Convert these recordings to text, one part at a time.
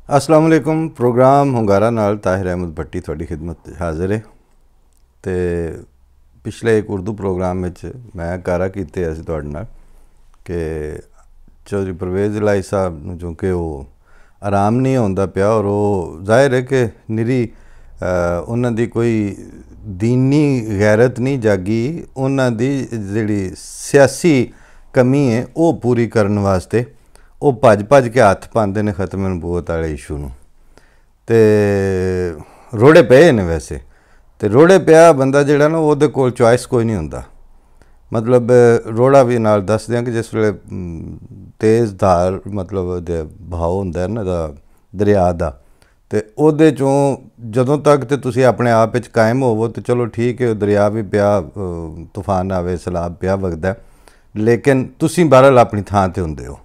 अस्सलाम वालेकुम। प्रोग्राम ਹੁੰਗਾਰਾ ਨਾਲ ताहिर अहमद भट्टी थोड़ी खिदमत हाजिर है। तो पिछले एक उर्दू प्रोग्राम में मैं कारा किए असी तुहाडे नाल कि चौधरी परवेज़ इलाही साहब जो कि वो आराम नहीं आउंदा पिया और वो जाहिर है कि निरी उन्हां दी कोई दीनी गैरत नहीं जागी, उन्हां दी जिहड़ी सियासी कमी है वो पूरी करने वास्ते वो भज भज के हथ पाते ने खत्म नबूवत वाले इशू नूं। ते रोड़े पे ने वैसे तो रोड़े पिया बंदा जिहड़ा ना वो कोल चॉइस कोई नहीं हुंदा। मतलब रोड़ा भी नाल दस दें कि जिस वे तेज़ धार मतलब भाव हुंदा ना दरिया का, तो उहदे चों जदों तक तो तुसीं अपने आप विच कायम होवो तो चलो ठीक है, दरिया भी पिया तूफान आवे सैलाब पिया वगदा, लेकिन तुसीं बहरहाल अपनी थां ते हुंदे हो।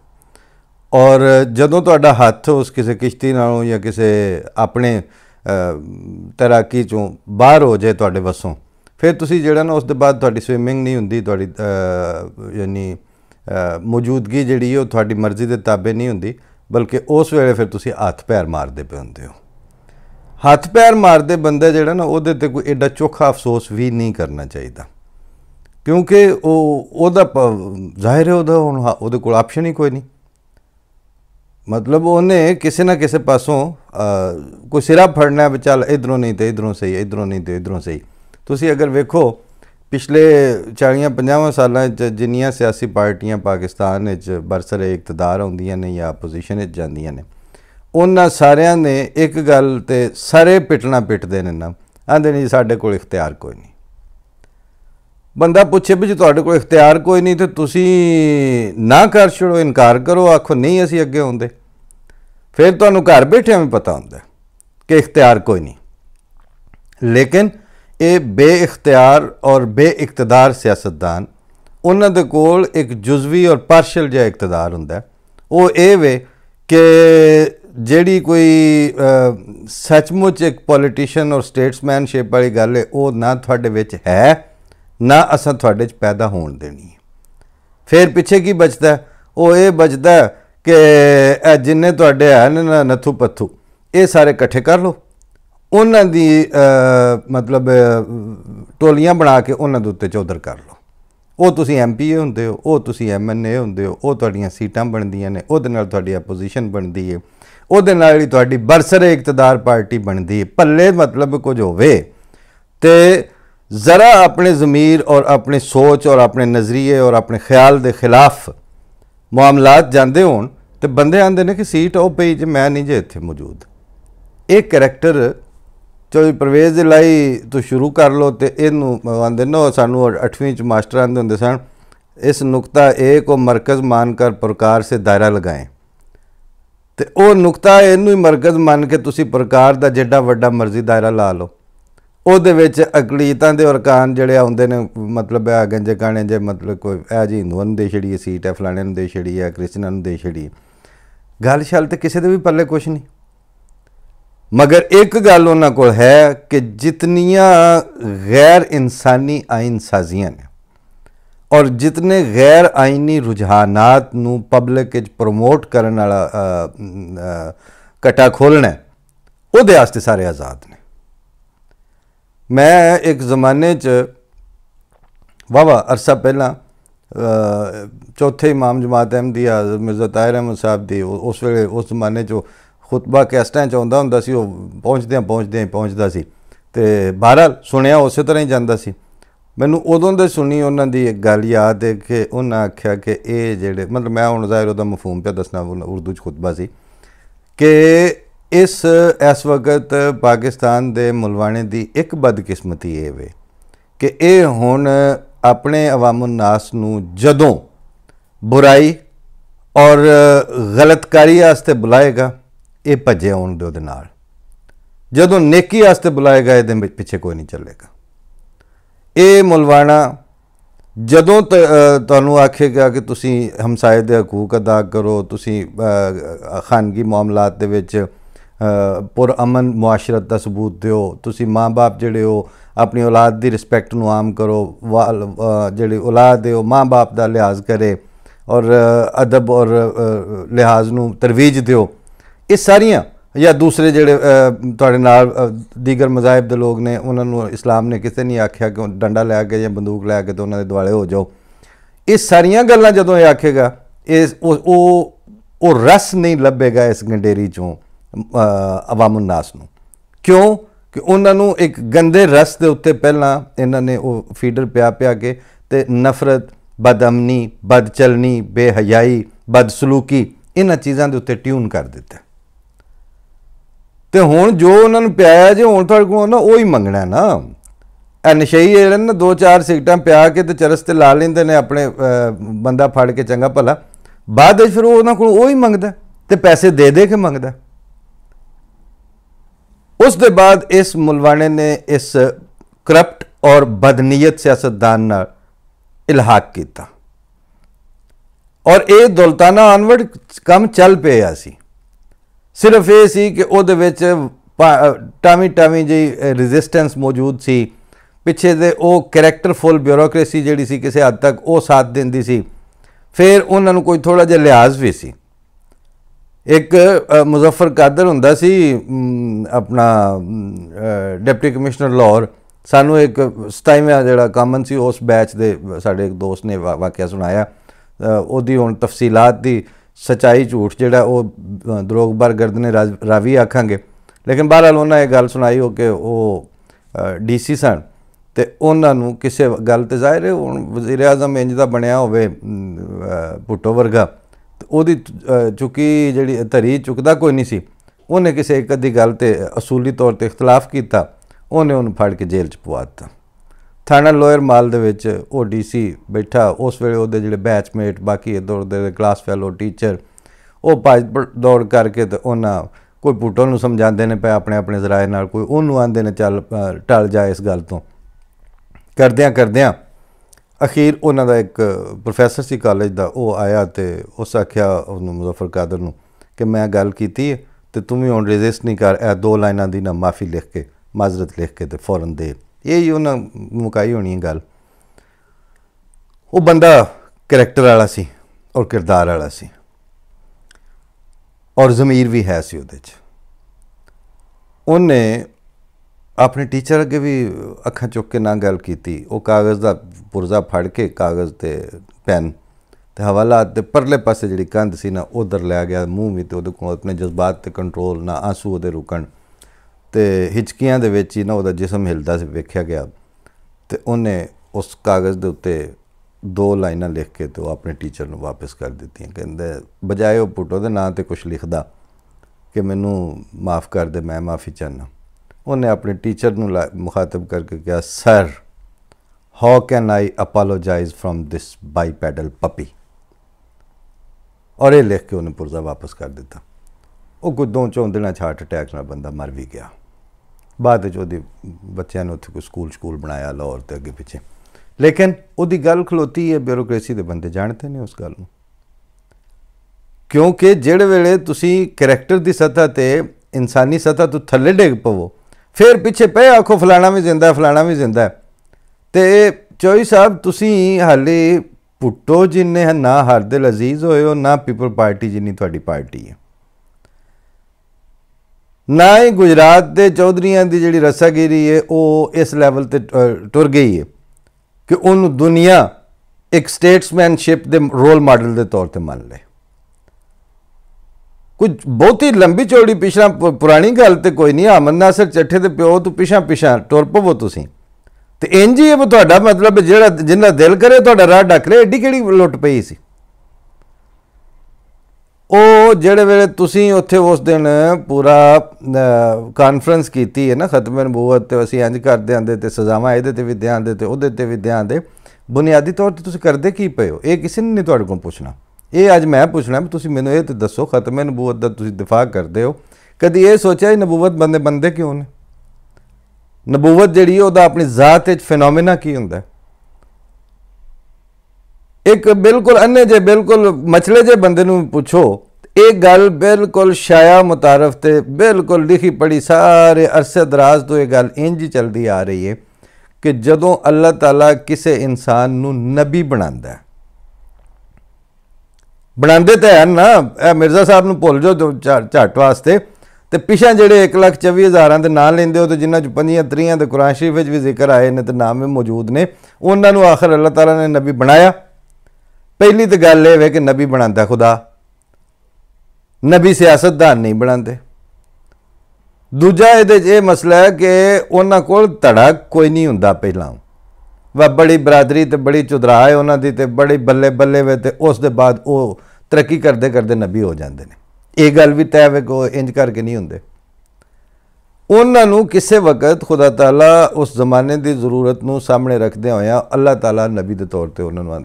और जदों तुहाडा हथ उस किसी किश्ती नालों या किसी अपने तैराकी चों बाहर हो जाए तुहाडे वसों, फिर तुसीं जिहड़ा ना उस दे बाद तुहाडी स्विमिंग नहीं हुंदी, तुहाडी यानी मौजूदगी जिहड़ी है तुहाडी मर्जी दे ताबे नहीं हुंदी, बल्कि उस वेले फिर तुसीं हथ पैर मारदे पे हुंदे हो। हथ पैर मारदे बंदा जिहड़ा ना उहदे ते कोई एडा चोखा अफसोस भी नहीं करना चाहिए, क्योंकि ओहदा जाहिर है उहदे कोल ऑप्शन ही कोई नहीं। मतलब उन्हें किसी ना किसी पासों कोई सिरा फड़ना है, चल इधरों नहीं तो इधरों सही, इधरों नहीं तो इधरों सही। तुसी अगर वेखो पिछले 40-50 सालों जिन्नियां सियासी पार्टियां पाकिस्तान बरसरे इकतदार आउंदियां ने या अपोजिशन जांदियां ने, उन्हां सारियां ने एक गल ते सारे पिटना पिटदे ने ना, आंदे नहीं साडे कोल इख्तियार कोई नहीं। बंदा पूछे भी जो तुहाडे कोल इख्तियार कोई नहीं तो तुसी ना कर छड़ो, इनकार करो, आखो नहीं असी अगे आउंदे, फिर तुहानूं घर बैठिया भी पता हुंदा कि इख्तियार कोई नहीं। लेकिन ये बेइख्तियार और बेइख्तदार सियासतदान उन्हां दे कोल एक जुज़वी और पार्शल जिहा इख्तदार हुंदा। वो ये वे कि जिहड़ी कोई सचमुच एक पॉलिटिशियन और स्टेट्समैनशिप वाली गल है वो ना तुहाडे विच है, ना असां तुहाडे च पैदा होण देनी है। फिर पिछे की बचता है? वो ये बचता है कि जिन्ने तुहाडे है ना नत्थू पत्थू ये सारे इकट्ठे कर लो, उन्हां दी मतलब टोलियां बना के उन्हां दे उत्ते चौधर कर लो। वो तुसी MP हुंदे हो, वो तुसी MNA हुंदे हो, वो तुहाडीआं सीटां बनदियां ने, उहदे नाल तुहाडी अपोजिशन बनदी है, उहदे नाल ही तुहाडी बरसरे इकतदार पार्टी बनदी है। भले मतलब कुछ होवे ते ज़रा अपने ज़मीर और अपनी सोच और अपने नज़रिए और अपने ख्याल के खिलाफ मामलात जाते होण तो बंदे आंदे ने कि सीट आओ पई जे मैं नहीं जे इत्थे मौजूद। एक करैक्टर चौधरी परवेज़ इलाही तो शुरू कर लो तो इनू आंदे ना सानू 8वीं च मास्टर आंदे हुंदे सन, इस नुकता ए को मरकज़ मानकर प्रकार से दायरा लगाएं। तो वह नुकता इनू ही मरकज़ मान के तुसी प्रकार का जिड्डा वड्डा मर्जी दायरा ला लो, ਉਹਦੇ ਵਿੱਚ ਅਕਲੀਤਾਂ ਦੇ ਅਰਕਾਨ ਜਿਹੜੇ ਆਉਂਦੇ ਨੇ, मतलब ਆ ਗੰਜੇ ਕਾਣੇ ਜੇ मतलब कोई ਇਹ जी हिंदुओं ਨੂੰ ਦੇ ਛੜੀ ਸੀਟ ਹੈ, ਫਲਾਣੇ ਨੂੰ ਦੇ ਛੜੀ ਹੈ, ਕ੍ਰਿਸਚਨਾਂ ਨੂੰ ਦੇ ਛੜੀ, ਗੱਲ ਛਲ ਤੇ ਕਿਸੇ ਦੇ ਵੀ ਪੱਲੇ ਕੁਛ ਨਹੀਂ। मगर एक गल उन्हां कोल है कि जितनियां गैर इंसानी आइन साजियां ने और जितने गैर आइनी रुझानात नूं पब्लिक प्रमोट करने वाला कट्टा खोलना है, उहदे वास्ते सारे आज़ाद ने। मैं एक ज़माने च वावा अरसा पहला चौथे इमाम जमात अहमदिया मिर्ज़ा ताहिर अहमद साहब दी उस वे उस जमाने चो खुतबा कैसटां च आउंदा हुंदा सी, वो पहुँचदे पहुँचदा सी ते बहरहाल सुनिया उस तरह ही जांदा सी। मैनूं उदों दे सुनी उन्हां दी एक गल याद है कि उन्हां आख्या कि ये जिहड़े मतलब मैं हुण ज़ाहिर उहदा मफहूम पे दसना, उर्दू च खुतबा सी कि इस वक्त पाकिस्तान दे मुलवाने दी एक बदकिस्मती ये वे कि ये हुण अपने अवामुन नास नूं जदों बुराई और गलतकारी वास्ते बुलाएगा ये भजे आउण दे उहदे नाल, जदों नेकी वास्ते बुलाएगा ये पिछे कोई नहीं चलेगा। ये मुलवाना जदों तुहानूं आखेगा कि तुसी हमसाए दे हकूक अदा करो, तुसी खानगी मामलात दे विच पुरअमन मुआशरत का सबूत दो, तुसी माँ बाप जिहड़े हो अपनी औलाद की रिस्पैक्ट नूं आम करो, जिहड़ी औलाद है वो माँ बाप का लिहाज करे और अदब और लिहाज नूं तरवीज दो, ये सारियां या दूसरे जिहड़े तुहाडे नाल दीगर मज़ाहिब दे लोग ने उन्होंने इस्लाम ने किसी नहीं आख्या कि डंडा लैके या बंदूक लैके तो उन्होंने दुआले हो जाओ। ये सारिया गल्लां जदों ये आखेगा इस वो रस नहीं लभेगा इस गंडेरी चों अवामुन नास नूं। क्यों कि उन्होंने एक गंदे रस के उत्ते पहला इन्होंने वो फीडर पिया के ते नफरत, बदअमनी, बदचलनी, बेहयाई, बदसलूकी इन्हां चीज़ों के उत्ते ट्यून कर दिता। तो हुण जो उन्होंने पियाया जे हुण तुहाडे कोल ना वो ही मंगना ना। नशई जिहड़े ना 2-4 सिगटां पिया के ते चरस ते ला लैंदे ने अपने बंदा फड़ के चंगा भला, बाद फिर उन्होंने कोल वो ही मंगदा ते पैसे दे के मंगदा। उस दे बाद इस मुलवाने ने इस करप्ट और बदनीयत सियासतदान नाल इल्हाक किया और ये दौलताना आनवड़ काम चल पिया सी। सिर्फ ये सी कि उहदे विच टावी टावी जी रेजिस्टेंस मौजूद सी, पिछे दे वो करैक्टरफुल ब्यूरोक्रेसी जिहड़ी सी किसी हद तक वो साथ दिंदी सी, फिर उन्होंने कोई थोड़ा जिहा लिहाज भी सी। एक मुजफ्फर कादर हुंदा सी अपना डिप्टी कमिश्नर लाहौर, सानू एक 27वां जिहड़ा कामन सी उस बैच दे साडे एक दोस्त ने वाक़या सुनाया। उहदी हुण तफसीलात दी सच्चाई झूठ जिहड़ा वो दरोगबार गर्दने रावी आखांगे, लेकिन बहरहाल उन्हें यह गल सुनाई हो कि वो DC सन ते उन्होंने किसी गल तो जाहिर है हुण वज़ीर आज़म इंज दा बनिया होवे भुट्टो वर्गा, तो उहदी चुकी जिहड़ी धरी चुकदा कोई नहीं सी, उन्हें किसी एक अद्धी गल ते असूली तौर पर इख्तलाफ किया, उन्हें उन्हें फड़ के जेल च पवा दिता। थाना लोयर माल दे विच वो DC बैठा, उस वेले उहदे जिहड़े बैचमेट बाकी इधर उधर क्लास फैलो टीचर वो भज दौड़ करके तो उन्हां कोई भुट्टो नूं समझाते हैं पे अपने अपने जराए नाल, कोई उन्होंने आंदे ने चल टल जाए इस गल तो। करदियां करदियां अखीर उन्हों का एक प्रोफैसर सी कॉलेज का वो आया तो उस आख्या उन्होंने मुजफ्फर कादर नूं कि मैं गल कीती है तो तुम भी हुण रेजिस्ट नहीं कर, 2 लाइनां दी ना माफ़ी लिख के माजरत लिख के तो फौरन दे, यही उन्हें मुकाई होनी है गल। वो बंदा करैक्टर वाला सी और किरदार वाला सी और ज़मीर भी है सी उहदे च। उन्हें अपने टीचर अगे भी अखां चुक के ना गल की, वो कागज़ का पुरजा फड़ के कागज़ ते पैन ते हवाला ते परले पासे जिहड़ी कंध सी ना उधर लै गया, मूँह भी तो उहदे अपने जज्बात ते कंट्रोल ना, आंसू उहदे रुकण ते हिचकियां दे विच ही ना उहदा जिसम हिलदा सी वेख्या गया। तो उन्हें उस कागज़ दे उत्ते 2 लाइनां लिख के तो अपने टीचर नूं वापस कर दित्तियां, कहंदे बजाए वो भुट्टो दे नां ते कुछ लिखदा कि मैनू माफ़ कर दे, मैं माफ़ी चाहना। उन्हें अपने टीचर नूं मुखातब करके कहा, sir how can I apologise from this bipedal puppy, और ये लिख के उन्हें पुरजा वापस कर दिता। वो कुछ 2-4 दिनों हार्ट अटैक नाल बंदा मर भी गया। बाद बच्चों ने उत्थे कोई स्कूल बनाया लाहौर ते अगे पिछे, लेकिन उहदी गल खलोती है, ब्यूरोक्रेसी के बंदे जानते नहीं उस गल नूं। क्योंकि जिहड़े वेले तुसी करैक्टर की सतह पर इंसानी सतह तो थले डिग पवो, फिर पिछे पे आखो फलाना भी जिंदा फलाना भी जिंदा है, तो चौई साहब तुसी हाले भुट्टो जिन्ने ना हर दिल अजीज होए हो, ना पीपल पार्टी जिन्नी तुहाडी पार्टी है, ना ही गुजरात के चौधरियां की जिहड़ी रस्सागिरी है वो इस लैवल ते टुर गई है कि उन्होंने दुनिया एक स्टेट्समैनशिप के रोल मॉडल के तौर पर मान ले। कुछ बहुत ही लंबी चौड़ी पिछड़ा पुरानी गल तो कोई नहीं, अहमद नासिर चट्ठे के प्यो तो पिछा पिछा टुर पवो तुसीं ते इंज ही तुहाडा मतलब जिहड़ा जिन्ना दिल करे तुहाडा राह ढक ले, एडी किहड़ी लुट पई सी। ਉਹ ਜਿਹੜੇ ਵੇਲੇ ਤੁਸੀਂ ਉੱਥੇ ਉਸ ਦਿਨ ਪੂਰਾ ਕਾਨਫਰੰਸ ਕੀਤੀ ਹੈ ਨਾ ਖਤਮ ਨਬੂਵਤ ਤੇ ਅਸੀਂ ਇੰਜ ਕਰਦੇ ਆਂਦੇ ਤੇ ਸਜ਼ਾਵਾਂ ਇਹਦੇ ਤੇ ਵੀ ਦਿਆਂਦੇ ਤੇ ਉਹਦੇ ਤੇ ਵੀ ਦਿਆਂਦੇ, ਬੁਨਿਆਦੀ ਤੌਰ ਤੇ ਤੁਸੀਂ ਕਰਦੇ ਕੀ ਪਏ ਹੋ? ਇਹ ਕਿਸੇ ਨੇ ਨਹੀਂ ਤੁਹਾਡੇ ਕੋਲ ਪੁੱਛਣਾ। ਇਹ ਅੱਜ ਮੈਂ ਪੁੱਛਣਾ ਵੀ ਤੁਸੀਂ ਮੈਨੂੰ ਇਹ ਤੇ ਦੱਸੋ, ਖਤਮ ਨਬੂਵਤ ਦਾ ਤੁਸੀਂ ਦਿਫਾ ਕਰਦੇ ਹੋ, ਕਦੀ ਇਹ ਸੋਚਿਆ ਇਹ ਨਬੂਵਤ ਬੰਦੇ ਬੰਦੇ ਕਿਉਂ ਨੇ? ਨਬੂਵਤ ਜਿਹੜੀ ਉਹਦਾ ਆਪਣੀ ਜ਼ਾਤ ਵਿੱਚ ਫਿਨੋਮੇਨਾ ਕੀ ਹੁੰਦਾ? एक बिल्कुल अन्य जे बिल्कुल मछले जे बंदे नूं पुछो, एक गल बिल्कुल शाया मुतारफ ते बिल्कुल लिखी पढ़ी सारे अरसे दराज तो ये गल इंज ही चलती आ रही है कि जदों अल्लाह ताला किसी इंसान नूं नबी बनांदा है, बनांदे तो है ना, मिर्ज़ा साहब नूं भुल जाओ झट वास्ते, तो पिछा ਜਿਹੜੇ 1,24,000 ਦੇ ਨਾਂ ਲੈਂਦੇ ਹੋ ਤੇ ਜਿਨ੍ਹਾਂ 'ਚ 25-30 ਦੇ ਕੁਰਾਨ ਸ਼ਰੀਫ ਵਿੱਚ ਵੀ ਜ਼ਿਕਰ ਆਏ ਨੇ ਤੇ ਨਾਮ ਵੀ ਮੌਜੂਦ ਨੇ, ਉਹਨਾਂ ਨੂੰ ਆਖਰ ਅੱਲਾਹ ਤਾਲਾ ਨੇ ਨਬੀ ਬਣਾਇਆ। ਪਹਿਲੀ ਤਾਂ ਗੱਲ ਇਹ ਵੇ ਕਿ ਨਬੀ ਬਣਾਉਂਦਾ ਖੁਦਾ, ਨਬੀ ਸਿਆਸਤਦਾਨ ਨਹੀਂ ਬਣਾਉਂਦੇ। ਦੂਜਾ ਇਹਦੇ 'ਚ ਇਹ ਮਸਲਾ ਹੈ ਕਿ ਉਹਨਾਂ ਕੋਲ ਧੜਾ ਕੋਈ ਨਹੀਂ ਹੁੰਦਾ ਪਹਿਲਾਂ, ਵਾ ਬੜੀ ਬਰਾਦਰੀ ਤੇ ਬੜੀ ਚੁਦਰਾ ਹੈ ਉਹਨਾਂ ਦੀ ਤੇ ਬੜੀ ਬੱਲੇ ਬੱਲੇ ਵੇ ਤੇ ਉਸ ਦੇ ਬਾਅਦ ਉਹ ਤਰੱਕੀ ਕਰਦੇ ਕਰਦੇ ਨਬੀ ਹੋ ਜਾਂਦੇ ਨੇ। ਇਹ ਗੱਲ ਵੀ ਤੈਅ ਵੇ ਕਿ ਉਹ ਇੰਜ ਕਰਕੇ ਨਹੀਂ ਹੁੰਦੇ। ਉਹਨਾਂ ਨੂੰ ਕਿਸੇ ਵਕਤ ਖੁਦਾ ਤਾਲਾ ਉਸ ਜ਼ਮਾਨੇ ਦੀ ਜ਼ਰੂਰਤ ਨੂੰ ਸਾਹਮਣੇ ਰੱਖਦਿਆਂ ਹੋਇਆ ਅੱਲਾਹ ਤਾਲਾ ਨਬੀ ਦੇ ਤੌਰ 'ਤੇ ਉਹਨਾਂ ਨੂੰ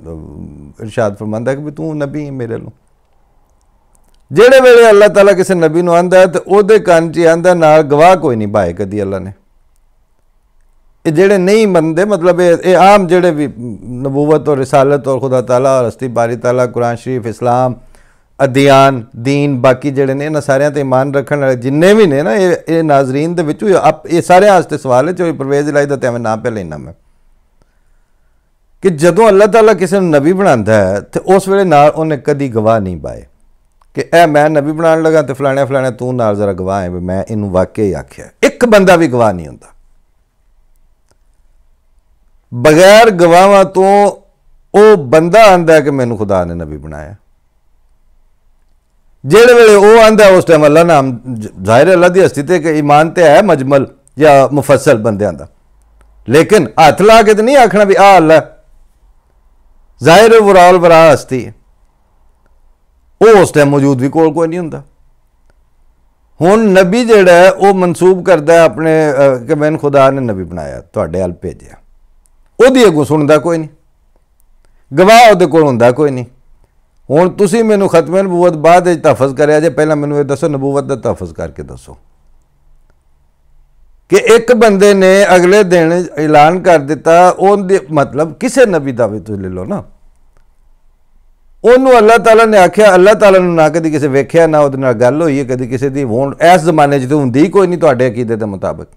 ਇਰਸ਼ਾਦ ਫਰਮਾਉਂਦਾ ਕਿ ਵੀ ਤੂੰ ਨਬੀ ਮੇਰੇ ਨੂੰ। ਜਿਹੜੇ ਵੇਲੇ ਅੱਲਾਹ ਤਾਲਾ ਕਿਸੇ ਨਬੀ ਨੂੰ ਆਂਦਾ ਤੇ ਉਹਦੇ ਕੰਨ 'ਚ ਆਂਦਾ ਨਾਲ ਗਵਾਹ ਕੋਈ ਨਹੀਂ ਪਾਏ ਕਦੀ ਅੱਲਾ ਨੇ। ਇਹ ਜਿਹੜੇ नहीं मनते मतलब ये आम जेड़े भी नबूवत और रिसालत और खुदा ताला और हस्ती बारी ताला कुरान शरीफ इस्लाम अदियान दीन बाकी जेड़े ने इन्हां सारियां ते ईमान रखण वाले जिन्ने भी ने ना ये नाजरीन दे विचों ये सारे वास्ते सवाल है। जो परवेज़ इलाही दा ते मैं नाम पे लेना मैं कि जदों अल्लाह ताला किसी नूं नबी बनांदा है तो उस वेले नाल उन्हें कदी गवाह नहीं पाए कि ए मैं नबी बनाने लगा तो फलाने फलाने तू नाल जरा गवाह है भी मैं इनू वाकई आख्या। एक बंदा भी गवाह नहीं होंदा। बगैर गवाहां तो वो बंदा आंदा है कि मैनू खुदा ने नबी बनाया। जेड़े वेले वो आंदा उस टाइम अल्लाह नाम जाहिर अल्लाह की हस्ती ते ईमान ते है मजमल या मुफस्सल बंदियां दा, लेकिन हथ ला के तो नहीं आखना भी आ अल्लाह जाहिर वराल वरा हस्ती है। वो उस टाइम मौजूद भी कोई नहीं होंदा। हुण नबी जिहड़ा है वो मनसूब करता है अपने कि मैनू खुदा ने नबी बनाया तुहाडे अल भेजिया। ਉਹਦੀ ਅੱਗੋਂ ਸੁਣਦਾ ਕੋਈ ਨਹੀਂ, ਗਵਾਹ ਉਹਦੇ ਕੋਲ ਹੁੰਦਾ ਕੋਈ ਨਹੀਂ। ਹੁਣ ਤੁਸੀਂ ਮੈਨੂੰ ਖਤਮੇ ਨਬੂਵਤ ਬਾਅਦ ਵਿੱਚ ਤਹਫਜ਼ ਕਰਿਆ ਜੇ, ਪਹਿਲਾਂ ਮੈਨੂੰ ਇਹ ਦੱਸੋ ਨਬੂਵਤ ਦਾ ਤਹਫਜ਼ ਕਰਕੇ ਦੱਸੋ ਕਿ ਇੱਕ ਬੰਦੇ ਨੇ ਅਗਲੇ ਦਿਨ ਐਲਾਨ ਕਰ ਦਿੱਤਾ। ਉਹਦੇ मतलब ਕਿਸੇ ਨਬੀ ਦਾ ਵੀ ਤੁਸੀਂ ਲੈ ਲਓ ਨਾ, ਉਹਨੂੰ ਅੱਲਾਹ ਤਾਲਾ ਨੇ ਆਖਿਆ, ਅੱਲਾਹ ਤਾਲਾ ਨੂੰ ਨਾ ਕਦੀ ਕਿਸੇ ਵੇਖਿਆ ਨਾ ਉਹਦੇ ਨਾਲ ਗੱਲ ਹੋਈ ਹੈ ਕਦੀ ਕਿਸੇ ਦੀ। ਹੁਣ ਇਸ ਜ਼ਮਾਨੇ 'ਚ ਤਾਂ ਹੁੰਦੀ ਕੋਈ ਨਹੀਂ ਤੁਹਾਡੇ ਅਕੀਦੇ ਦੇ ਮੁਤਾਬਕ।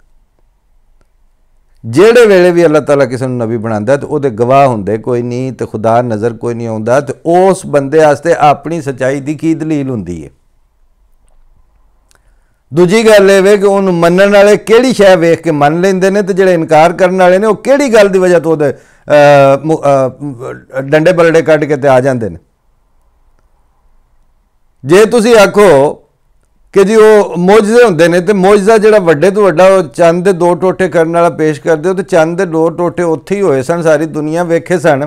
ਜਿਹੜੇ ਵੇਲੇ ਵੀ ਅੱਲਾਹ ਤਾਲਾ ਕਿਸੇ ਨੂੰ ਨਬੀ ਬਣਾਉਂਦਾ ਤੇ ਉਹਦੇ ਗਵਾਹ ਹੁੰਦੇ ਕੋਈ ਨਹੀਂ ਤੇ ਖੁਦਾ ਨਜ਼ਰ ਕੋਈ ਨਹੀਂ ਆਉਂਦਾ ਤੇ ਉਸ ਬੰਦੇ ਵਾਸਤੇ ਆਪਣੀ ਸੱਚਾਈ ਦੀ ਕੀ ਦਲੀਲ ਹੁੰਦੀ ਹੈ। ਦੂਜੀ ਗੱਲ ਇਹ ਵੇ ਕਿ ਉਹਨੂੰ ਮੰਨਣ ਵਾਲੇ ਕਿਹੜੀ ਸ਼ੈ ਵੇਖ ਕੇ ਮੰਨ ਲੈਂਦੇ ਨੇ ਤੇ ਜਿਹੜੇ ਇਨਕਾਰ ਕਰਨ ਵਾਲੇ ਨੇ ਉਹ ਕਿਹੜੀ ਗੱਲ ਦੀ ਵਜ੍ਹਾ ਤੋਂ ਉਹਦੇ ਡੰਡੇ ਬਲੜੇ ਕੱਢ ਕੇ ਤੇ ਆ ਜਾਂਦੇ ਨੇ। ਜੇ ਤੁਸੀਂ ਆਖੋ कि जी वो मोजजे होंदे ने तो मोजजा जिहड़ा वड्डे तो वड्डा चंद दे दो टोटे करने वाला पेश करते हो तो चंद दे दो टोटे उत्थे ही होए सन, सारी दुनिया वेखे सन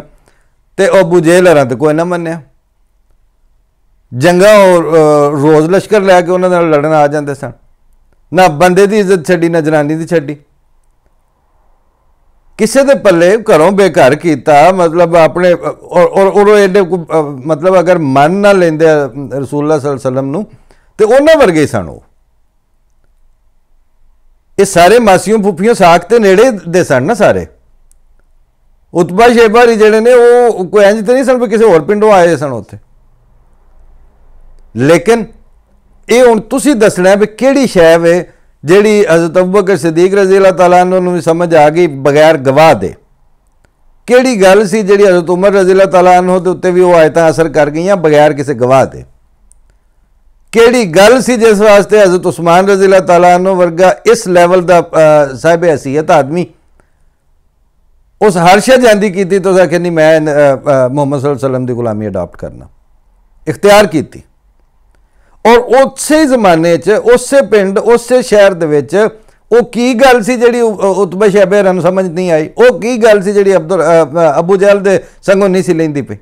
ते अबू जेहल हरां ते कोई ना मन्निया। जंगा रोज़ लश्कर लैके उन्हां नाल लड़न आ जांदे सन, ना बंदे दी इज्जत छड्डी ना जनानी दी छड्डी। किसी दे पल्ले घरों बेघर कीता मतलब अपने और एडे मतलब अगर मन ना लेंदे रसूलुल्लाह सल्लल्लाहु अलैहि वसल्लम नूं तो उन्होंने वर्गे सन। ये सारे मासियों फूफियों साख के नेड़े दे सन ना सारे। उतबा शेबारी जेडे ने वो कोई इंज तो नहीं सन भी किसी होर पिंडों आए सन उत्थे। लेकिन ये हुण तुसीं दसना भी किहड़ी शै वे जिहड़ी हज़रत अबू बकर सिद्दीक रज़ी अल्लाह तआला अन्हु नूं समझ आ गई बगैर गवाह दे। किहड़ी गल सी जिहड़ी हज़रत उमर रज़ी अल्लाह तआला अन्हु दे उत्ते भी वो आयतां असर कर गईयां बगैर किसी गवाह दे। ਕਿਹੜੀ ਗੱਲ ਸੀ ਜਿਸ ਵਾਸਤੇ हज़रत उस्मान रज़ी अल्लाह तआला अन्हु वर्गा इस लैवल का साहिब हैसियत आदमी उस हर शे जांदी की तो आखिर नहीं मैं मुहम्मद सल्लल्लाहु अलैहि वसल्लम की गुलामी अडॉप्ट करना इख्तियार की। और उस जमाने उस पिंड उस शहर दे विच वो की गल सी जिहड़ी उतबा शैबा नूं समझ नहीं आई। वो की गल सी जिहड़ी अबू जहल दे संगों नहीं सी लैंदी पई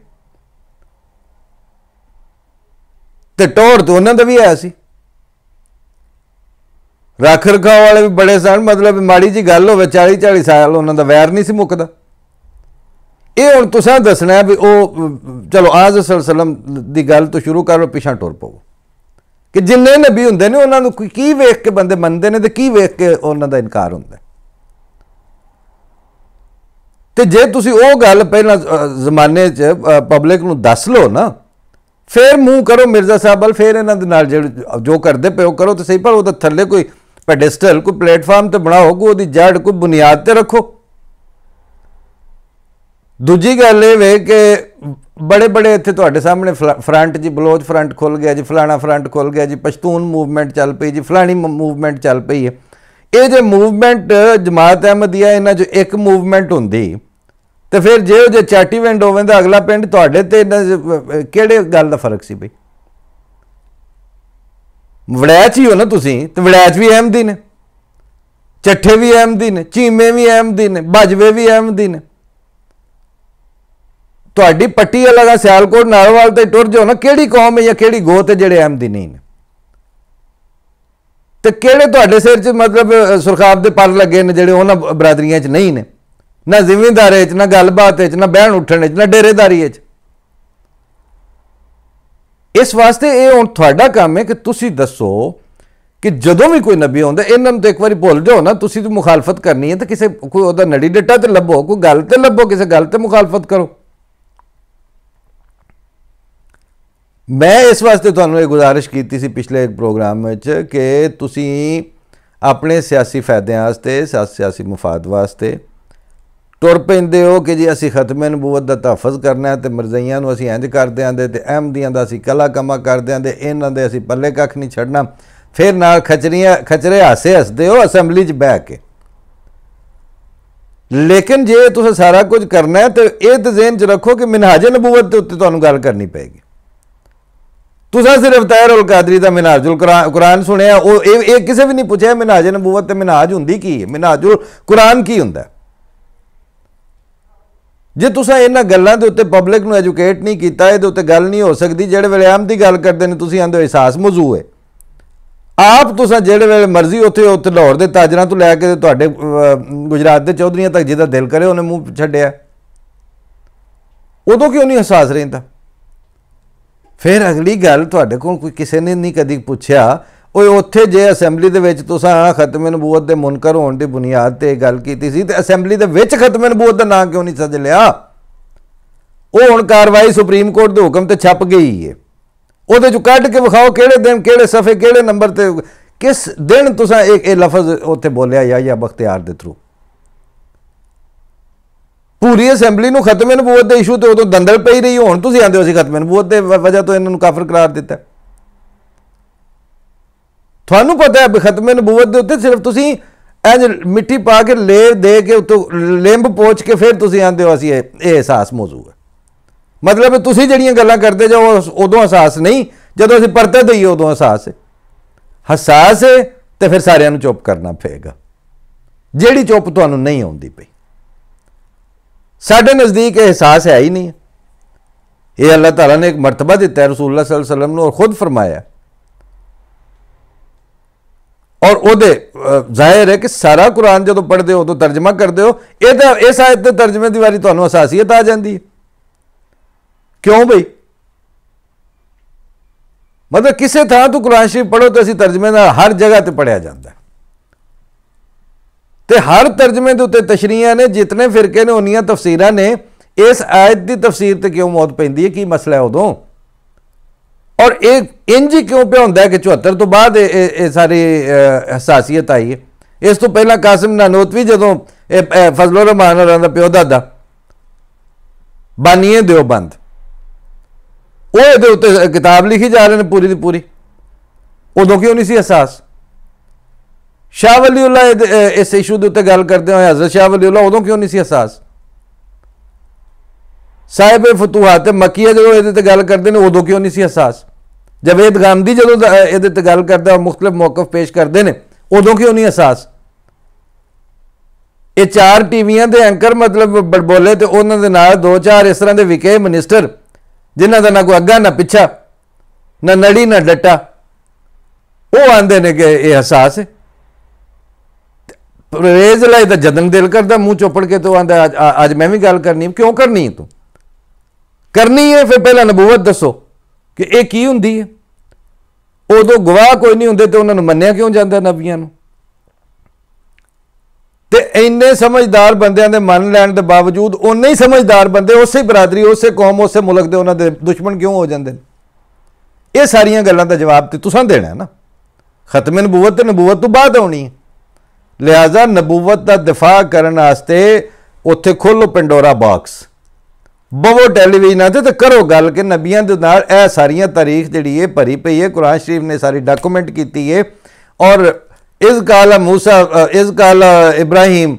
ते टोर तो उन्होंने भी है सी। रख रखाव वाले भी बड़े सन मतलब माड़ी जी गल हो 40-40 साल उन्होंने वैर नहीं सी मुकदा। ये हुण तुसां दसना है भी वो चलो आज सल्लम की गल तो शुरू कर लो पिछा टुर पवो कि जिन्ने नबी हुंदे ने उन्होंने की वेख के बंदे मनते हैं तो की वेख के उन्हों का इनकार हुंदा। तो जे तुसीं वो गल पहला जमाने पब्लिक नूं दस लो ना फिर मूँह करो मिर्जा साहब वाल फिर इन्हां दे नाल जो करते पे करो तो सही। पर वो थल्ले कोई पेडेस्टल कोई प्लेटफार्म तो बनाओ कोई जड़ कोई बुनियाद तो रखो। दूजी गल ये वे कि बड़े बड़े इत्थे तुहाडे सामने फ्रंट जी, बलोच फ्रंट खुल गया जी, फलाना फ्रंट खुल गया जी, पश्तून मूवमेंट चल पई जी, फलानी मूवमेंट चल पई है। ये जो मूवमेंट जमात अहमदिया इन्हां जो एक मूवमेंट हुंदी तो फिर जे चाटी विंड होवे तो अगला पिंड तुहाडे ते किहड़े गल दा फर्क सी बई? वड़ैच ही हो ना तुसीं, तो वड़ैच भी अहमदी ने, ਚੱਠੇ भी अहमदी ने, चीमे भी अहमदी ने, बाजवे भी अहमदी ने। ਤੁਹਾਡੀ ਪੱਟੀ ਵਾਲਾ ਸਿਆਲਕੋਟ ਨਾਲੋਵਾਲ ਤੇ ਟੁਰ ਜਾਓ ਨਾ, ਕਿਹੜੀ ਕੌਮ ਹੈ ਜਾਂ ਕਿਹੜੀ ਗੋਤ ਹੈ ਜਿਹੜੇ ਅਹਿਮਦੀ ਨਹੀਂ ਨੇ? ਤੇ ਕਿਹੜੇ ਤੁਹਾਡੇ ਸਿਰ 'ਚ ਮਤਲਬ ਸੁਰਖਾਬ ਦੇ ਪਰ ਲੱਗੇ ਨੇ ਜਿਹੜੇ ਉਹਨਾਂ ਬਰਾਦਰੀਆਂ 'ਚ ਨਹੀਂ ਨੇ? ਨਾ ਜ਼ਿਮੀਂਦਾਰੇ 'ਚ, ਨਾ ਗੱਲਬਾਤ 'ਚ, ਨਾ ਬਹਿਣ ਉੱਠਣ 'ਚ, ਨਾ ਡੇਰੇਦਾਰੀ 'ਚ। ਇਸ ਵਾਸਤੇ ਇਹ ਹੁਣ ਤੁਹਾਡਾ ਕੰਮ ਹੈ ਕਿ ਤੁਸੀਂ ਦੱਸੋ ਕਿ ਜਦੋਂ ਵੀ ਕੋਈ ਨਬੀ ਆਉਂਦਾ ਇਹਨਾਂ ਨੂੰ ਤਾਂ ਇੱਕ ਵਾਰੀ ਭੁੱਲ ਜਾਓ ਨਾ। ਤੁਸੀਂ ਤਾਂ ਮੁਖਾਲਫਤ ਕਰਨੀ ਹੈ ਤਾਂ ਕਿਸੇ ਕੋਈ ਉਹਦਾ ਨੜੀ ਡੱਟਾ ਤੇ ਲੱਭੋ, ਕੋਈ ਗੱਲ ਤੇ ਲੱਭੋ, ਕਿਸੇ ਗੱਲ ਤੇ ਮੁਖਾਲਫਤ ਕਰੋ। मैं इस वास्ते तुहानू ये गुजारिश की सी पिछले एक प्रोग्राम में कि तुसी अपने सियासी फायदे वास्ते, सियासी मुफाद वास्ते तुर पैंदे हो कि जी असी खत्मे नबूवत का तहफ़्ज़ करना है तो मरज़इयां नूं असी इंज कर देंगे तो अहमदियां दा असी कला कमा कर देंगे, इन्हां दे असी पल्ले कख नहीं छड्डना। फिर नाल खचरे हासे हसदे हो असैम्बली च बह के। लेकिन जे तुसीं सारा कुछ करना है तो ये तो ज़हन च रखो कि मिनहाज नबूवत के उत्ते तुहानूं गल करनी पेगी। तुसा सिर्फ ताहिर उल कादरी का मिनहाजुल कुरान सुनिया, वो किसी भी नहीं पूछा मिनहाज नबूवत मिनहाज हुंदी की है, मिनहाजुल कुरान की हुंदा। जे तुसा इन्हां गल्लां दे उत्ते पब्लिक नूं एजुकेट नहीं कीता, इहदे उत्ते गल नहीं हो सकदी। जिहड़े वेले अहम दी गल करदे ने तुसीं आंदे हो एहसास मौजू है। आप तुसा जिहड़े वेले मर्जी उत्थे लाहौर दे ताजरां तो लैके तुहाडे गुजरात दे चौधरियां तक जिहदा दिल करे उहने मूँह छड्डिया, उदों क्यों नहीं एहसास रहिंदा? फिर अगली गल तुहाडे कोल कोई किसी ने नहीं कदी पुछया ओए उत्थे जे असैम्बली दे विच तुसां खत्मे नबूवत दे मुनकर होण दी बुनियाद ते गल कीती सी ते असैम्बली दे विच खत्मे नबूवत दा नां क्यों नहीं सज लिया? वो हुण कार्रवाई सुप्रीम कोर्ट दे हुकम ते छप गई है, ਉਹਦੇ ਚੋਂ ਕੱਢ के विखाओ ਕਿਹੜੇ दिन ਕਿਹੜੇ सफ़े ਕਿਹੜੇ नंबर ते किस दिन तुसां एक लफज उत्थे बोलिया या बख्तियार दे थ्रू। पूरी असैम्बली नूं खत्मे नबूवत दे इशू ते उदों दंदल पई रही, हुण तुसीं आंदे हो असीं खत्मे नबूवत दे वजह तो इन्हां नूं काफिर करार दित्ता। तुहानूं पता है खत्मे नबूवत दे उत्ते सिर्फ तुसीं इंज मिट्टी पा के ले दे के उत्तों लिंब पोच के फिर तुसीं आंदे हो असीं ये एहसास मौजू है। मतलब तुसीं जिहड़ियां गल्लां करदे जाओ उदों एहसास नहीं, जदों असीं परते दईए उदों एहसास है। हसास है तो फिर सारिਆਂ ਨੂੰ चुप करना पेगा, जिहड़ी चुप तुहानूं नहीं आउंदी पई। साढ़े नज़दीक एहसास है ही नहीं। ये अल्लाह ताला ने एक मरतबा दिता है रसूलुल्लाह सल्लल्लाहु अलैहि वसल्लम ने और खुद फरमाया, और ओदे जाहिर है कि सारा कुरान जो पढ़ते हो तो तर्जमा करते हो, इस आयत के तर्जमे की वारी तुहानूं अहसासीयत आ जाती है। क्यों बई? मतलब किसी थां तो कुरान शरीफ पढ़ो तो असीं तर्जमे नाल हर जगह ते पढ़िया जाता है, तो हर तर्जमे के उत्ते तशरीहां ने, जितने फिरके ने उन्नियां तफसीरां ने। इस आयत की तफसीर तो क्यों मौत पैंदी है, की मसला है उदों? और एक इंज ही क्यों पे होंदा है कि 74 तो बाद ये सारी हसासीयत आई है? इस तो पहला कासिम नानोतवी जदों फजलुर रहमान होरां दा प्यो दादा बानीए देओबंद, वो इहदे उत्ते किताब लिखी जा रहे हैं पूरी दी पूरी, उदों क्यों नहीं सी एहसास? शाह वलीउल्लाह इस इशू के उत्ते गल करते हुए हज़रत शाह वलीउल्लाह उदों क्यों नहीं सी एहसास? साहिब फतूहात मक्किया जो ये गल करते हैं उदों क्यों नहीं सी एहसास? जवेद गामदी जो ये गल करता है मुख्तलिफ मौकफ पेश करते हैं उदों क्यों नहीं एहसास? ये 4 टीवियां के एंकर मतलब बड़बोले तो उन्होंने नाल 2-4 इस तरह के विके मिनिस्टर जिन्हों का ना कोई अग्गा ना पिछा, ना नड़ी ना डट्टा, वो आते हैं कि यह एहसास है। परवेज लाई तो जदन दिल करता मुँह चुपड़ के, तो आंदा अज मैं भी गल करनी। क्यों करनी है? तू करनी है फिर पहला नबूवत दसो कि यह की हुंदी है। उदों गवाह कोई नहीं होंदे तो उन्होंने मन्निया क्यों जाता नबियां नूं? ते इन्ने समझदार बंदियां दे मन लैण दे बावजूद उन्ने ही समझदार बंदे उस बरादरी, उस कौम, उस मुल्क दे उन्हां दे दुश्मन क्यों हो जाते हैं? ये सारियां गल्लां दा जवाब तो तुसां देना है ना। खत्मे नबूवत ते नबूवत तो बाद आउणी है, लिहाजा नबूवत का दिफा करने वास्ते उत्थे खोलो पेंडोरा बॉक्स। ਬਵੋ ਟੈਲੀਵਿਜ਼ਨਾਂ ਤੇ करो गल कि नबियां दे नाल ਇਹ ਸਾਰੀਆਂ तारीख जिहड़ी है भरी पई है, कुरान शरीफ ने सारी डॉक्यूमेंट की है। और इस काल मूसा इस काल इब्राहिम,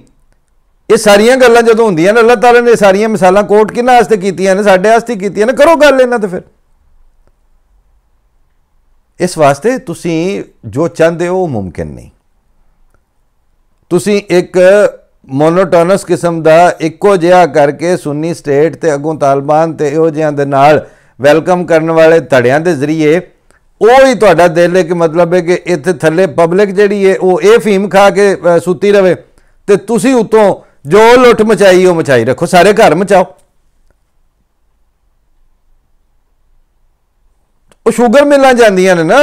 ये सारियां गल्लां जदों हुंदियां ने, अल्लाह ताला ने सारियां मिसालां कोट किहਨਾਂ वास्ते कीतियां ने? साडे वास्ते कीतियां ने। करो गल इन्हां ते। फिर इस वास्ते तुसीं जो चाहते हो मुमकिन नहीं। तुसीं एक मोनोटोनस किस्म का इक्को जिहा करके सुन्नी स्टेट ते अगों तालिबान ते इहो जिहां दे नाल वैलकम करने वाले धड़ियां दे जरिए ਉਹ ਹੀ ਤੁਹਾਡਾ दिल है कि मतलब है कि इत्थे थल्ले पब्लिक जिहड़ी है वो ये फीम खा के सुती रहे ते तुसीं उत्तों जो लुੱਟ मचाई वो मचाई रखो। सारे घर मचाओ। वो शुगर मिलां जांदियां ने ना।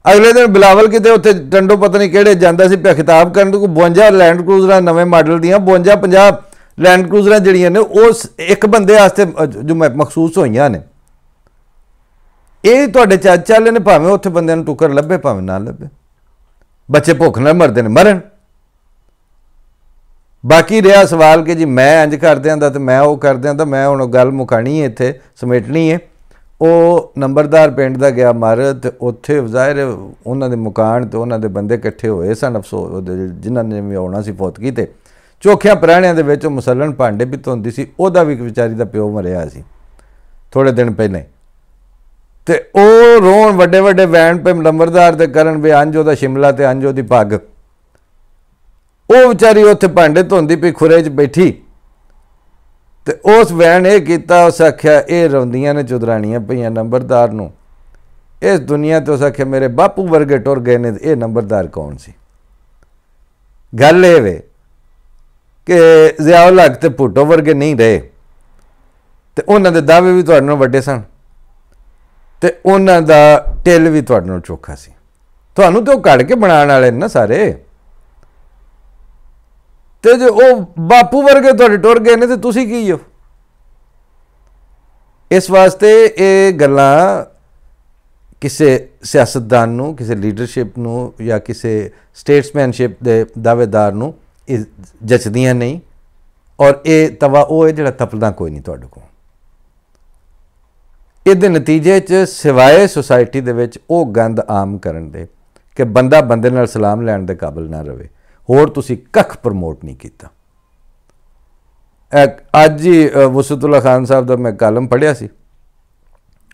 अगले दिन बिलावल किते उत्थे टंडो पता नहीं किहड़े जांदा सी पिया खिताब करन, कोई 52 लैंड क्रूजर नवे मॉडल दियां 52-50 लैंड क्रूजर जिहड़ियां ने उस एक बंदे वास्ते जो मखसूस होईयां ने। ये तुहाडे चाचा ने भावें उत्थे बंदे नूं टुकर लभे भावें ना लभे, बच्चे भुख नाल मरदे ने, मरन। बाकी रहा सवाल कि जी मैं इंज कर दियां तो मैं वो कर दियां, तो मैं हुण गल मुकानी है, इत्थे समेटनी है। वो नंबरदार पिंड दा गया मर, तो उत्थे ज़ाहिर उन्हां दे मकान ते उन्हां दे बंदे इकट्ठे होए सन, अफसोस जिन्हां ने भी आउणा सी फौतगी ते चोखियां प्राणियां दे विच मुसलन भांडे भी धोंदी सी। ओहदा भी विचारी दा प्यो मरिया सी थोड़े दिन पहले। ते ओ रोण वड्डे वड्डे वैन पे नंबरदार दे करन भी अंज ओहदा शिमला ते अंज ओहदी पग। ਉਹ ਵਿਚਾਰੀ ਉੱਥੇ ਭਾਂਡੇ ਧੋਂਦੀ ਪਈ ਖੁਰੇ 'ਚ ਬੈਠੀ ਤੇ ਉਸ ਵੈਨ ਇਹ ਕੀਤਾ, ਉਸ ਆਖਿਆ ਇਹ ਰੋਂਦੀਆਂ ਨੇ ਚੁਦਰਾਣੀਆਂ ਪਈਆਂ ਨੰਬਰਦਾਰ ਨੂੰ ਇਸ ਦੁਨੀਆ ਤੇ। ਉਸ ਆਖਿਆ ਮੇਰੇ ਬਾਪੂ ਵਰਗੇ ਟੁਰ ਗਏ ਨੇ, ਇਹ ਨੰਬਰਦਾਰ ਕੌਣ ਸੀ? ਗੱਲ ਇਹ ਵੇ ਕਿ ਜ਼ਿਆਉਲ ਹਕ ਤੇ ਭੁੱਟੋ ਵਰਗੇ ਨਹੀਂ ਰਹੇ ਤੇ ਉਹਨਾਂ ਦੇ ਦਾਅਵੇ ਵੀ ਤੁਹਾਡੇ ਨਾਲੋਂ ਵੱਡੇ ਸਨ ਤੇ ਉਹਨਾਂ ਦਾ ਢਿੱਲ ਵੀ ਤੁਹਾਡੇ ਨਾਲੋਂ ਚੋਖਾ ਸੀ। ਤੁਹਾਨੂੰ ਤੇ ਉਹ ਘੜ ਕੇ ਬਣਾਉਣ ਵਾਲੇ ਨੇ ਨਾ ਸਾਰੇ। ਤੇ ਜੇ ਉਹ ਬਾਪੂ ਵਰਗੇ ਤੁਹਾਡੇ ਟੁਰ ਗਏ ਨੇ ਤੇ ਤੁਸੀਂ ਕੀ ਹੋ? ਇਸ ਵਾਸਤੇ ਇਹ ਗੱਲਾਂ ਕਿਸੇ ਸਿਆਸਤਦਾਨ ਨੂੰ, ਕਿਸੇ ਲੀਡਰਸ਼ਿਪ ਨੂੰ ਜਾਂ ਕਿਸੇ ਸਟੇਟਸਮੈਨਸ਼ਿਪ ਦੇ ਦਾਅਵੇਦਾਰ ਨੂੰ ਇਹ ਜਚਦੀਆਂ ਨਹੀਂ। ਔਰ ਇਹ ਤਵਾ ਉਹ ਹੈ ਜਿਹੜਾ ਤਪਦਾ ਕੋਈ ਨਹੀਂ ਤੁਹਾਡੇ ਕੋਲ। ਇਹਦੇ ਨਤੀਜੇ 'ਚ ਸਿਵਾਏ ਸੁਸਾਇਟੀ ਦੇ ਵਿੱਚ ਉਹ ਗੰਦ ਆਮ ਕਰਨ ਦੇ ਕਿ ਬੰਦਾ ਬੰਦੇ ਨਾਲ ਸਲਾਮ ਲੈਣ ਦੇ ਕਾਬਲ ਨਾ ਰਹੇ, ਹੋਰ ਤੁਸੀਂ ਕੱਖ ਪ੍ਰਮੋਟ ਨਹੀਂ ਕੀਤਾ। ਅੱਜ ਹੀ ਵਸਤੁल्ला खान ਸਾਹਿਬ ਦਾ ਮੈਂ ਕਾਲਮ ਪੜ੍ਹਿਆ ਸੀ,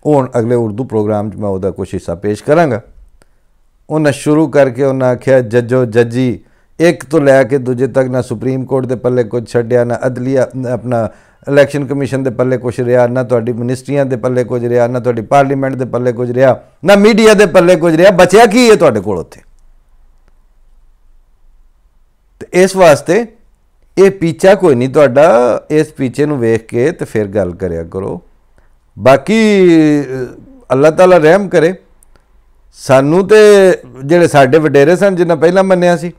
ਹੁਣ ਅਗਲੇ ਉਰਦੂ ਪ੍ਰੋਗਰਾਮ 'ਚ ਮੈਂ ਉਹਦਾ ਕੁਛ ਹਿੱਸਾ ਪੇਸ਼ ਕਰਾਂਗਾ। ਉਹਨਾਂ ਸ਼ੁਰੂ ਕਰਕੇ ਉਹਨਾਂ ਆਖਿਆ ਜੱਜੋ ਜੱਜੀ ਇੱਕ ਤੋਂ ਲੈ ਕੇ ਦੂਜੇ ਤੱਕ ਨਾ ਸੁਪਰੀਮ ਕੋਰਟ ਦੇ ਪੱਲੇ ਕੁਝ ਛੱਡਿਆ, ਨਾ ਅਦਲੀਆ ਆਪਣਾ ਇਲੈਕਸ਼ਨ ਕਮਿਸ਼ਨ ਦੇ ਪੱਲੇ ਕੁਛ ਰਿਹਾ, ਨਾ ਤੁਹਾਡੀ ਮਿਨਿਸਟਰੀਆਂ ਦੇ ਪੱਲੇ ਕੁਝ ਰਿਹਾ, ਨਾ ਤੁਹਾਡੀ ਪਾਰਲੀਮੈਂਟ ਦੇ ਪੱਲੇ ਕੁਝ ਰਿਹਾ, ਨਾ ਮੀਡੀਆ ਦੇ ਪੱਲੇ ਕੁਝ ਰਿਹਾ। ਬਚਿਆ ਕੀ ਹੈ ਤੁਹਾਡੇ ਕੋਲ ਉੱਥੇ? ਤੇ ਇਸ ਵਾਸਤੇ ਇਹ ਪੀਛਾ ਕੋਈ ਨਹੀਂ ਤੁਹਾਡਾ। ਇਸ ਪੀਛੇ ਨੂੰ ਵੇਖ ਕੇ ਤੇ ਫਿਰ ਗੱਲ ਕਰਿਆ ਕਰੋ। ਬਾਕੀ ਅੱਲਾਹ ਤਾਲਾ ਰਹਿਮ ਕਰੇ, ਸਾਨੂੰ ਤੇ ਜਿਹੜੇ ਸਾਡੇ ਵਡੇਰੇ ਸਨ ਜਿਨ੍ਹਾਂ ਪਹਿਲਾਂ ਮੰਨਿਆ ਸੀ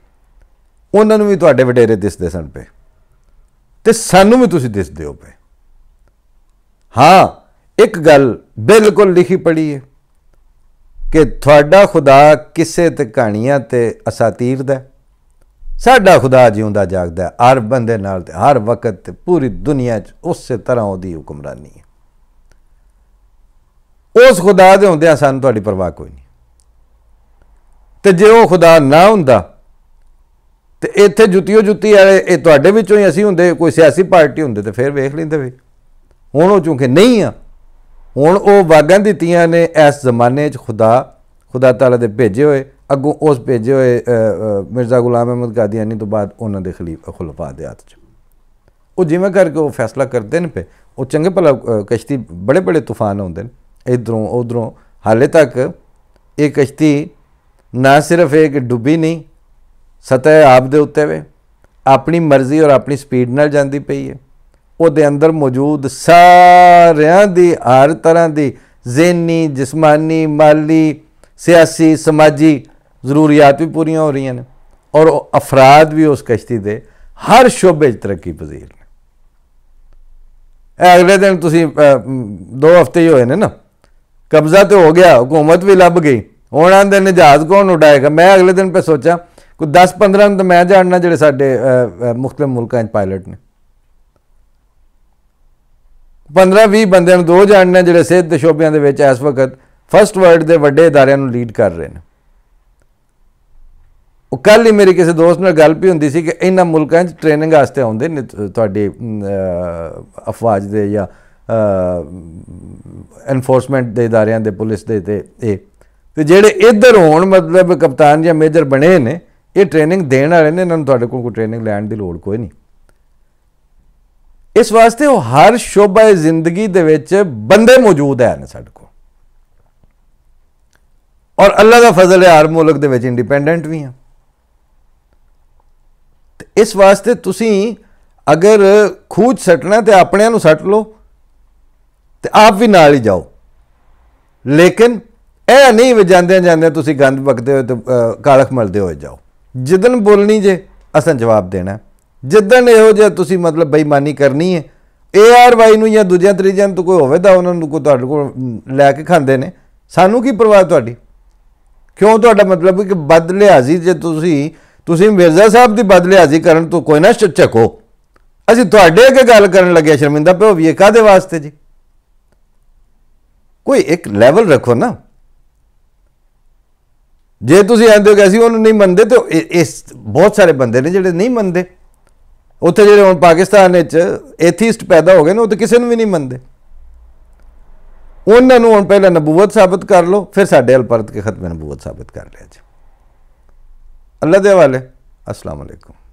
ਉਹਨਾਂ ਨੂੰ ਵੀ ਤੁਹਾਡੇ ਵਡੇਰੇ ਦਿਸਦੇ ਸਨ ਪਏ ਤੇ ਸਾਨੂੰ ਵੀ ਤੁਸੀਂ ਦਿਸਦੇ ਹੋ ਪਏ। ਹਾਂ, ਇੱਕ ਗੱਲ ਬਿਲਕੁਲ ਲਿਖੀ ਪੜੀ ਹੈ ਕਿ ਤੁਹਾਡਾ ਖੁਦਾ ਕਿਸੇ ਤੇ ਕਹਾਣੀਆਂ ਤੇ ਅਸਾਤੀਰ ਦਾ, ਸਾਡਾ ਖੁਦਾ ਜਿਉਂਦਾ ਜਾਗਦਾ ਹਰ ਬੰਦੇ ਨਾਲ ਤੇ ਹਰ ਵਕਤ ਤੇ ਪੂਰੀ ਦੁਨੀਆ 'ਚ ਉਸੇ ਤਰ੍ਹਾਂ ਉਹਦੀ ਹੁਕਮਰਾਨੀ ਹੈ। ਉਸ ਖੁਦਾ ਦੇ ਹੁੰਦਿਆਂ ਸਾਨੂੰ ਤੁਹਾਡੀ ਪਰਵਾਹ ਕੋਈ ਨਹੀਂ। ਤੇ ਜੇ ਉਹ ਖੁਦਾ ਨਾ ਹੁੰਦਾ ਤੇ ਇੱਥੇ ਜੁੱਤੀਓ ਜੁੱਤੀ ਵਾਲੇ ਇਹ ਤੁਹਾਡੇ ਵਿੱਚੋਂ ਹੀ ਅਸੀਂ ਹੁੰਦੇ, ਕੋਈ ਸਿਆਸੀ ਪਾਰਟੀ ਹੁੰਦੇ ਤੇ ਫਿਰ ਵੇਖ ਲੈਂਦੇ ਵੀ। ਹੁਣ ਉਹ ਚੂੰਕਿ ਨਹੀਂ ਆ, ਹੁਣ ਉਹ ਵਾਗਾਂ ਦਿੱਤੀਆਂ ਨੇ ਇਸ ਜ਼ਮਾਨੇ 'ਚ ਖੁਦਾ ਤਾਲਾ ਦੇ ਭੇਜੇ ਹੋਏ, ਅੱਗੋਂ ਉਸ ਭੇਜੇ ਹੋਏ ਮਿਰਜ਼ਾ ਗੁਲਾਮ ਅਹਿਮਦ ਕਾਦੀਆਨੀ ਤੋਂ ਬਾਅਦ ਉਹਨਾਂ ਦੇ ਖੁਲਫਾ ਦੇ ਹੱਥ 'ਚ। ਉਹ ਜਿਵੇਂ ਕਰਕੇ ਉਹ ਫੈਸਲਾ ਕਰਦੇ ਨੇ ਪਏ। ਉਹ ਚੰਗੇ ਭਲਾ ਕਸ਼ਤੀ ਬੜੇ ਬੜੇ ਤੂਫਾਨ ਆਉਂਦੇ ਨੇ ਇੱਧਰੋਂ ਉੱਧਰੋਂ। ਹਾਲੇ ਤੱਕ ਇਹ ਕਸ਼ਤੀ ਨਾ ਸਿਰਫ ਇਹ ਕਿ ਡੁੱਬੀ ਨਹੀਂ, ਸਤਹ ਆਬ ਦੇ ਉੱਤੇ ਵੇ ਆਪਣੀ ਮਰਜ਼ੀ ਔਰ ਆਪਣੀ ਸਪੀਡ ਨਾਲ ਜਾਂਦੀ ਪਈ ਹੈ। ਉਹਦੇ ਅੰਦਰ ਮੌਜੂਦ ਸਾਰਿਆਂ ਦੀ ਹਰ ਤਰ੍ਹਾਂ ਦੀ ਜ਼ਿਹਨੀ, ਜਿਸਮਾਨੀ, ਮਾਲੀ, ਸਿਆਸੀ, ਸਮਾਜੀ ਜ਼ਰੂਰੀਆਤ ਵੀ ਪੂਰੀਆਂ ਹੋ ਰਹੀਆਂ ਨੇ ਔਰ ਅਫਰਾਦ ਵੀ ਉਸ ਕਸ਼ਤੀ ਦੇ ਹਰ ਸ਼ੋਬੇ 'ਚ ਤਰੱਕੀ ਪਜ਼ੀਰ ਨੇ। ਅਗਲੇ ਦਿਨ ਤੁਸੀਂ 2 ਹਫ਼ਤੇ ਹੀ ਹੋਏ ਨੇ ਨਾ, ਕਬਜ਼ਾ ਤੇ ਹੋ ਗਿਆ, हुकूमत भी ਲੱਭ गई, ਹੁਣ ਆਂਦੇ ਨੇ ਜਹਾਜ਼ ਕੌਣ ਉਡਾਏਗਾ। मैं अगले दिन पे सोचा कोई 10-15 तो मैं जानना ਜਿਹੜੇ ਸਾਡੇ ਮੁਖਤਲਿਫ ਮੁਲਕਾਂ 'ਚ ਪਾਇਲਟ ਨੇ। 15-20 ਬੰਦਿਆਂ ਨੂੰ ਦੋ ਜਾਣਨੇ ਜਿਹੜੇ ਸਿਹਤ ਦੇ ਸ਼ੋਬਿਆਂ ਦੇ ਵਿੱਚ ਇਸ ਵਕਤ ਫਸਟ ਵਰਲਡ ਦੇ ਵੱਡੇ ਇਦਾਰਿਆਂ ਨੂੰ ਲੀਡ ਕਰ ਰਹੇ ਨੇ। ਉਹ ਕੱਲ੍ਹ ਹੀ ਮੇਰੀ ਕਿਸੇ ਦੋਸਤ ਨਾਲ ਗੱਲ ਵੀ ਹੁੰਦੀ ਸੀ ਕਿ ਇਹਨਾਂ ਮੁਲਕਾਂ 'ਚ ਟ੍ਰੇਨਿੰਗ ਵਾਸਤੇ ਆਉਂਦੇ ਨੇ ਤੁਹਾਡੀ ਅਫਵਾਜ ਦੇ ਜਾਂ ਐਨਫੋਰਸਮੈਂਟ ਦੇ ਇਦਾਰਿਆਂ ਦੇ, ਪੁਲਿਸ ਦੇ, ਤੇ ਜਿਹੜੇ ਇੱਧਰ ਹੋਣ ਮਤਲਬ ਕਪਤਾਨ ਜਾਂ ਮੇਜਰ ਬਣੇ ਨੇ, ਇਹ ਟ੍ਰੇਨਿੰਗ ਦੇਣ ਵਾਲੇ ਨੇ, ਇਹਨਾਂ ਨੂੰ ਤੁਹਾਡੇ ਕੋਲ ਕੋਈ ਟ੍ਰੇਨਿੰਗ ਲੈਣ ਦੀ ਲੋੜ ਕੋਈ ਨਹੀਂ। ਇਸ ਵਾਸਤੇ ਉਹ ਹਰ ਸ਼ੋਬਾ ਜ਼ਿੰਦਗੀ ਦੇ ਵਿੱਚ ਬੰਦੇ ਮੌਜੂਦ ਹੈ ਸਾਡੇ ਕੋਲ, ਔਰ ਅੱਲਾ ਦਾ ਫਜ਼ਲ ਹੈ ਹਰ ਮੁਲਕ ਦੇ ਵਿੱਚ ਇੰਡੀਪੈਂਡੈਂਟ ਵੀ ਆ। ਇਸ ਵਾਸਤੇ ਤੁਸੀਂ ਅਗਰ ਖੂਜ ਸੱਟਣਾ ਤੇ ਆਪਣਿਆਂ ਨੂੰ ਸੱਟ ਲਓ ਤੇ ਆਪ ਵੀ ਨਾਲ ਹੀ ਜਾਓ, ਲੇਕਿਨ ਇਹ ਨਹੀਂ ਵੀ ਜਾਂਦਿਆਂ ਜਾਂਦਿਆਂ ਤੁਸੀਂ ਗੰਦ ਬਕਦੇ ਹੋ ਤੇ ਕਾਲਖ ਮਲਦੇ ਹੋਏ ਜਾਓ। ਜਿੱਦਣ ਬੋਲਣੀ ਜੇ ਅਸਾਂ ਜਵਾਬ ਦੇਣਾ, ਜਿੱਦਣ ਇਹੋ ਜਿਹਾ ਤੁਸੀਂ ਮਤਲਬ ਬੇਈਮਾਨੀ ਕਰਨੀ ਹੈ ARY ਨੂੰ ਜਾਂ ਦੂਜਿਆਂ ਤੀਜਿਆਂ ਤੋਂ ਕੋਈ ਹੋਵੇ ਤਾਂ ਉਹਨਾਂ ਨੂੰ ਕੋਈ ਤੁਹਾਡੇ ਕੋਲ ਲੈ ਕੇ ਖਾਂਦੇ ਨੇ, ਸਾਨੂੰ ਕੀ ਪਰਵਾਹ ਤੁਹਾਡੀ? ਕਿਉਂ ਤੁਹਾਡਾ ਮਤਲਬ ਕਿ ਬਦਲਿਆਜ਼ੀ ਜੇ ਤੁਸੀਂ ਮਿਰਜ਼ਾ ਸਾਹਿਬ ਦੀ ਬਦਲਿਆਜ਼ੀ ਕਰਨ ਤੋਂ ਕੋਈ ਨਾ ਚੱਕੋ, ਅਸੀਂ ਤੁਹਾਡੇ ਅੱਗੇ ਗੱਲ ਕਰਨ ਲੱਗੇ ਸ਼ਰਮਿੰਦਾ ਪਿਓ ਵੀ ਕਾਹਦੇ ਵਾਸਤੇ ਜੀ? ਕੋਈ ਇੱਕ ਲੈਵਲ ਰੱਖੋ ਨਾ। ਜੇ ਤੁਸੀਂ ਆਂਦੇ ਹੋ ਕਿ ਅਸੀਂ ਉਹਨੂੰ ਨਹੀਂ ਮੰਨਦੇ ਤੇ ਇਸ ਬਹੁਤ ਸਾਰੇ ਬੰਦੇ ਨੇ ਜਿਹੜੇ ਨਹੀਂ ਮੰਨਦੇ ਉੱਥੇ, ਜਿਹੜੇ ਹੁਣ ਪਾਕਿਸਤਾਨ ਵਿੱਚ ਐਥੀਸਟ ਪੈਦਾ ਹੋ ਗਏ ਨੇ, ਉਹ ਤਾਂ ਕਿਸੇ ਨੂੰ ਵੀ ਨਹੀਂ ਮੰਨਦੇ। ਉਹਨਾਂ ਨੂੰ ਹੁਣ ਪਹਿਲਾਂ ਨਬੂਵਤ ਸਾਬਤ ਕਰ ਲਓ, ਫਿਰ ਸਾਡੇ ਵੱਲ ਪਰਤ ਕੇ ਖਤਮ ਨਬੂਵਤ ਸਾਬਤ ਕਰ ਲਿਆ ਜੀ। ਅੱਲਾ ਦੇ ਹਵਾਲੇ। अस्सलाम वालेकुम।